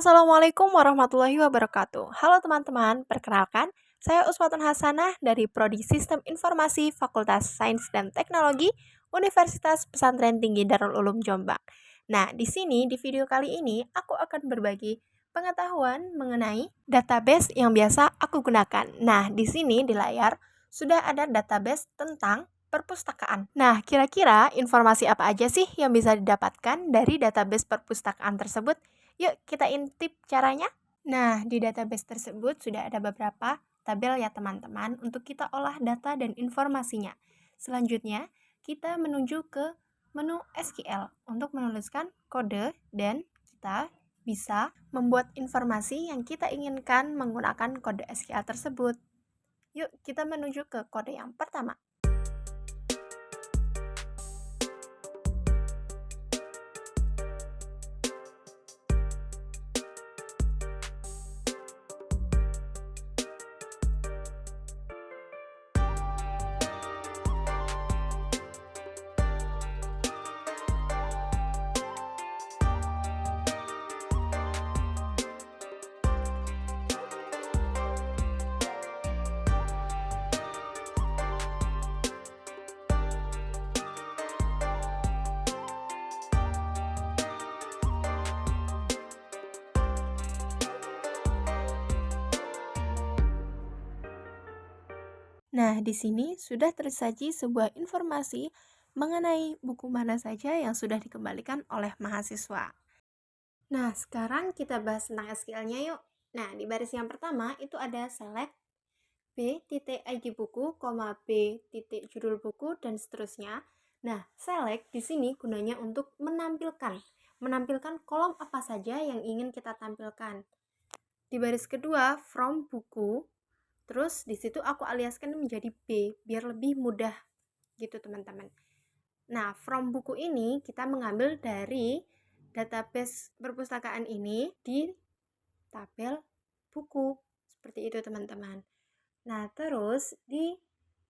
Assalamualaikum warahmatullahi wabarakatuh. Halo teman-teman, perkenalkan, saya Uswatun Hasanah dari Prodi Sistem Informasi Fakultas Sains dan Teknologi Universitas Pesantren Tinggi Darul Ulum Jombang. Nah, di sini di video kali ini aku akan berbagi pengetahuan mengenai database yang biasa aku gunakan. Nah, di sini di layar sudah ada database tentang perpustakaan. Nah, kira-kira informasi apa aja sih yang bisa didapatkan dari database perpustakaan tersebut? Yuk kita intip caranya. Nah, di database tersebut sudah ada beberapa tabel ya teman-teman untuk kita olah data dan informasinya. Selanjutnya, kita menuju ke menu SQL untuk menuliskan kode dan kita bisa membuat informasi yang kita inginkan menggunakan kode SQL tersebut. Yuk kita menuju ke kode yang pertama. Nah, di sini sudah tersaji sebuah informasi mengenai buku mana saja yang sudah dikembalikan oleh mahasiswa. Nah, sekarang kita bahas tentang SQL-nya yuk. Nah, di baris yang pertama itu ada select B.id buku, B. judul buku, dan seterusnya. Nah, select di sini gunanya untuk menampilkan kolom apa saja yang ingin kita tampilkan. Di baris kedua, from buku, terus di situ aku aliaskan menjadi B biar lebih mudah gitu teman-teman. Nah, from buku ini kita mengambil dari database perpustakaan ini di tabel buku. Seperti itu teman-teman. Nah, terus di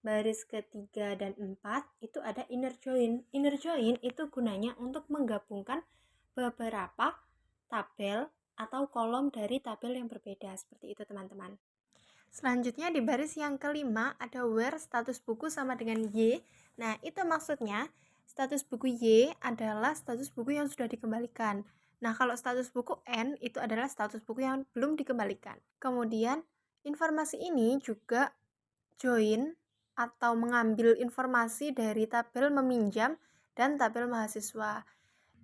baris ketiga dan 4 itu ada inner join. Inner join itu gunanya untuk menggabungkan beberapa tabel atau kolom dari tabel yang berbeda. Seperti itu teman-teman. Selanjutnya di baris yang kelima ada where status buku sama dengan Y. Nah, itu maksudnya status buku Y adalah status buku yang sudah dikembalikan. Nah, kalau status buku N itu adalah status buku yang belum dikembalikan. Kemudian, informasi ini juga join atau mengambil informasi dari tabel meminjam dan tabel mahasiswa.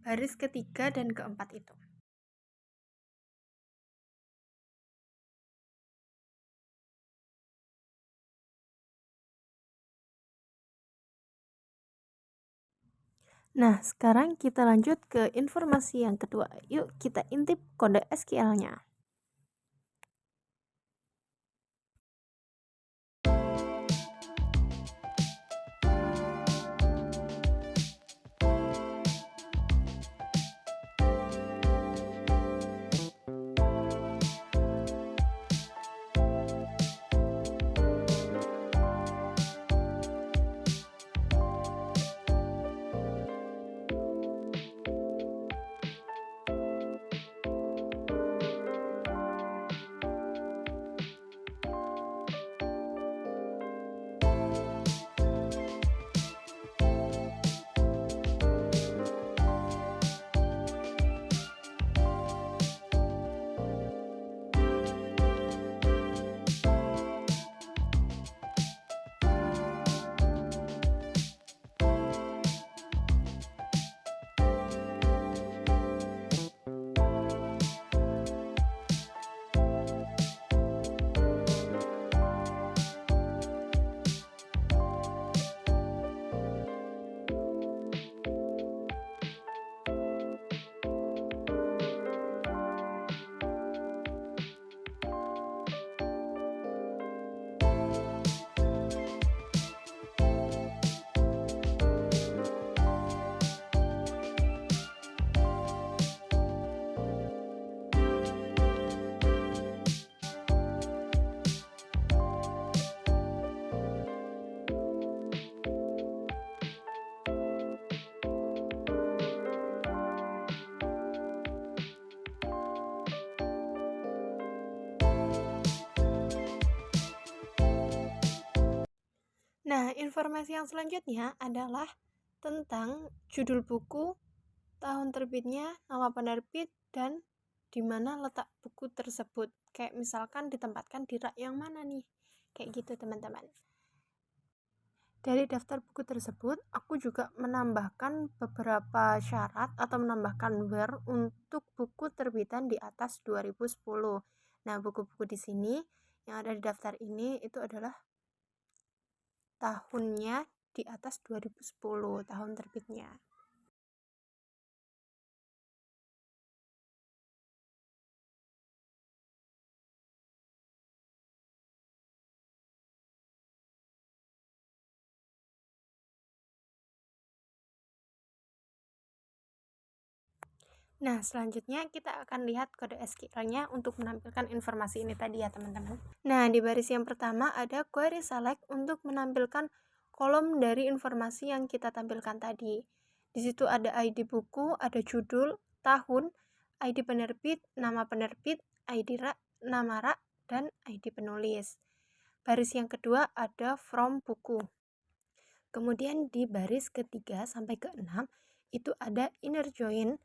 Baris ketiga dan keempat itu. Nah, sekarang kita lanjut ke informasi yang kedua. Yuk kita intip kode SQL-nya. Nah, informasi yang selanjutnya adalah tentang judul buku, tahun terbitnya, nama penerbit, dan di mana letak buku tersebut. Kayak misalkan ditempatkan di rak yang mana nih. Kayak gitu, teman-teman. Dari daftar buku tersebut, aku juga menambahkan beberapa syarat atau menambahkan where untuk buku terbitan di atas 2010. Nah, buku-buku di sini yang ada di daftar ini itu adalah tahunnya di atas 2010, tahun terbitnya. Nah, selanjutnya kita akan lihat kode SQL-nya untuk menampilkan informasi ini tadi ya, teman-teman. Nah, di baris yang pertama ada query select untuk menampilkan kolom dari informasi yang kita tampilkan tadi. Di situ ada ID buku, ada judul, tahun, ID penerbit, ID rak, nama rak, dan ID penulis. Baris yang kedua ada from buku. Kemudian di baris ketiga sampai ke-6 itu ada inner join.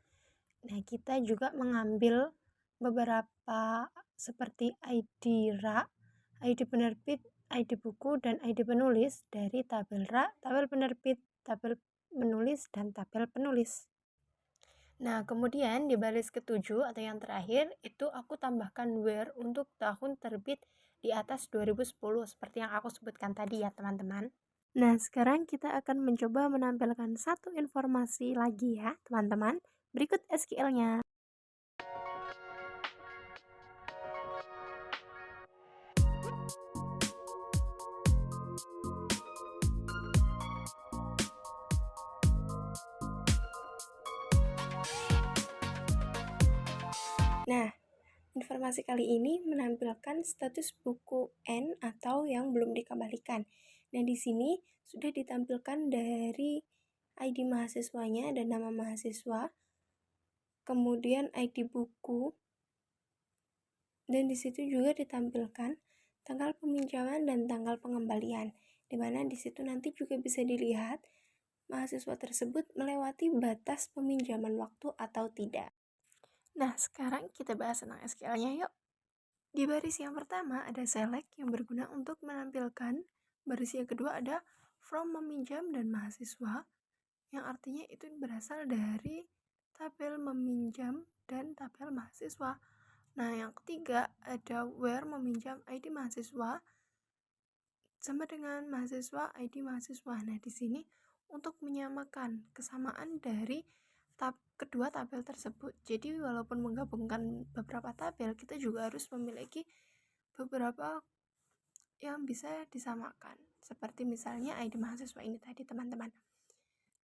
Nah, kita juga mengambil beberapa seperti ID rak, ID penerbit, ID buku, dan ID penulis dari tabel rak, tabel penerbit, tabel penulis, dan tabel penulis. Nah, kemudian di baris ketujuh atau yang terakhir itu aku tambahkan where untuk tahun terbit di atas 2010 seperti yang aku sebutkan tadi ya, teman-teman. Nah, sekarang kita akan mencoba menampilkan satu informasi lagi ya, teman-teman. Berikut SQL-nya. Nah, informasi kali ini menampilkan status buku N atau yang belum dikembalikan. Nah, di sini sudah ditampilkan dari ID mahasiswanya dan nama mahasiswa, kemudian ID buku, dan di situ juga ditampilkan tanggal peminjaman dan tanggal pengembalian, di mana di situ nanti juga bisa dilihat mahasiswa tersebut melewati batas peminjaman waktu atau tidak. Nah, sekarang kita bahas tentang SQL-nya yuk. Di baris yang pertama ada select yang berguna untuk menampilkan. Baris yang kedua ada from meminjam dan mahasiswa, yang artinya itu berasal dari tabel meminjam dan tabel mahasiswa. Nah, yang ketiga ada where meminjam ID mahasiswa sama dengan mahasiswa ID mahasiswa. Nah, di sini untuk menyamakan kesamaan dari kedua tabel tersebut. Jadi walaupun menggabungkan beberapa tabel, kita juga harus memiliki beberapa yang bisa disamakan. Seperti misalnya ID mahasiswa ini tadi, teman-teman.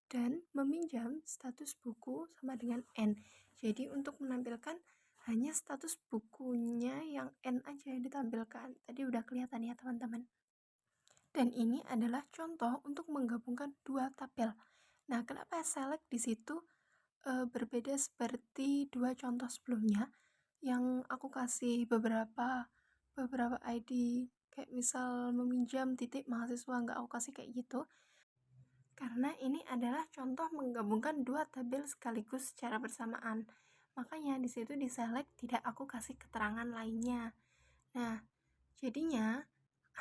Dan meminjam status buku sama dengan N. Jadi untuk menampilkan hanya status bukunya yang N aja yang ditampilkan. Tadi udah kelihatan ya, teman-teman. Dan ini adalah contoh untuk menggabungkan dua tabel. Nah, kenapa select di situ berbeda seperti dua contoh sebelumnya yang aku kasih beberapa ID kayak misal meminjam titik mahasiswa, nggak aku kasih kayak gitu karena ini adalah contoh menggabungkan dua tabel sekaligus secara bersamaan. Makanya di situ di select tidak aku kasih keterangan lainnya. Nah, jadinya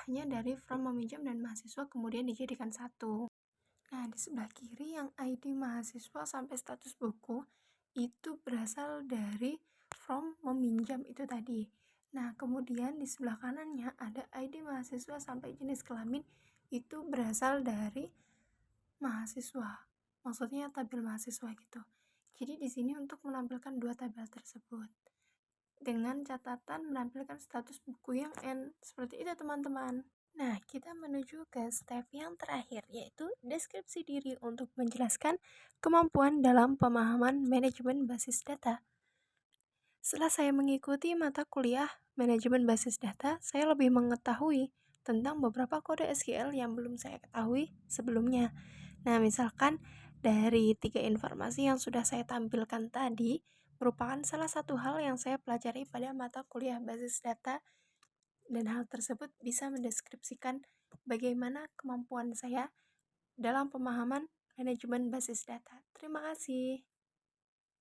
hanya dari from meminjam dan mahasiswa kemudian dijadikan satu. Nah, di sebelah kiri yang ID mahasiswa sampai status buku itu berasal dari from meminjam itu tadi. Nah, kemudian di sebelah kanannya ada ID mahasiswa sampai jenis kelamin itu berasal dari mahasiswa. Maksudnya tabel mahasiswa gitu. Jadi di sini untuk menampilkan dua tabel tersebut dengan catatan menampilkan status buku yang N. Seperti itu, teman-teman. Nah, kita menuju ke step yang terakhir, yaitu deskripsi diri untuk menjelaskan kemampuan dalam pemahaman manajemen basis data. Setelah saya mengikuti mata kuliah manajemen basis data, saya lebih mengetahui tentang beberapa kode SQL yang belum saya ketahui sebelumnya. Nah, misalkan dari 3 informasi yang sudah saya tampilkan tadi merupakan salah satu hal yang saya pelajari pada mata kuliah basis data, dan hal tersebut bisa mendeskripsikan bagaimana kemampuan saya dalam pemahaman manajemen basis data. Terima kasih.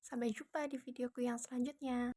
Sampai jumpa di videoku yang selanjutnya.